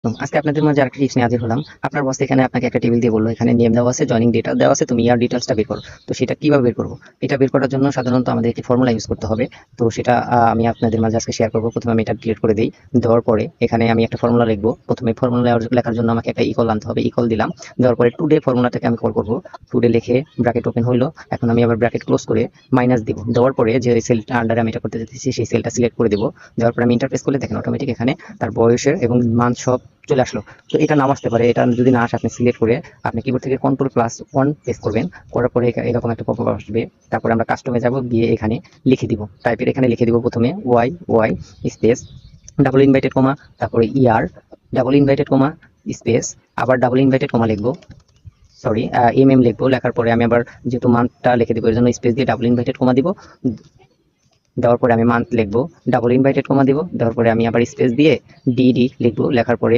আজকে আপনাদের মাঝে আরেকটা টিপস নিয়ে হাজির হলাম। আপনার বস এখানে আপনাকে একটা টেবিল দিয়ে বললো, এখানে নেম দেওয়া আছে, জয়েনিং ডেটা দেওয়া আছে, তুমি ইয়ার ডিটেলসটা বের করো। তো সেটা কিভাবে বের করবো? এটা বের করার জন্য সাধারণত আমাদের একটি ফর্মুলা ইউজ করতে হবে। তো সেটা আমি আপনাদের মাঝে আজকে শেয়ার করবো। প্রথমে আমি এটা ডিলিট করে দিই। দেওয়ার পরে এখানে আমি একটা ফর্মুলা লিখবো। প্রথমে ফর্মুলা লেখার জন্য আমাকে একটা ইকুয়াল আনতে হবে, ইকুয়াল দিলাম। দেওয়ার পরে টুডে ফর্মুলাটাকে আমি কল করবো। টুডে লিখে ব্র্যাকেট ওপেন হইলো। এখন আমি আবার ব্র্যাকেট ক্লোজ করে মাইনাস দিব। দেওয়ার পরে যে সেলটা আন্ডারে আমি এটা করতে চাইছি সেই সেলটা সিলেক্ট করে দেবো। দেওয়ার পরে আমি ইন্টারফেস করলে দেখেন অটোমেটিক এখানে তার বয়সের এবং মান্থ সব চলে আসলো। তো এটা নাম আসতে পারে, এটা যদি না আসে আপনি সিলেক্ট করে আপনি কিবোর্ড থেকে কন্ট্রোল+1 প্রেস করবেন। করার পরে এরকম একটা পপআপ আসবে। তারপরে আমরা কাস্টমে যাব, গিয়ে এখানে লিখে দিব, টাইপের এখানে লিখে দিব প্রথমে Y Y space double inverted comma, তারপরে year double inverted comma space আবার ডাবল ইনভাইটেড কমা লিখবো, সরি লিখবো। লেখার পরে আমি আবার যেহেতু মান্থটা লিখে দিব এর জন্য স্পেস দিয়ে ডাবল ইনভাইটেড কমা দিব। দেওয়ার পরে আমি মান্থ লিখবো, ডাবল ইনভাইটেড কমা দিব। দেওয়ার পরে আমি আবার স্পেস দিয়ে ডিডি লিখবো। লেখার পরে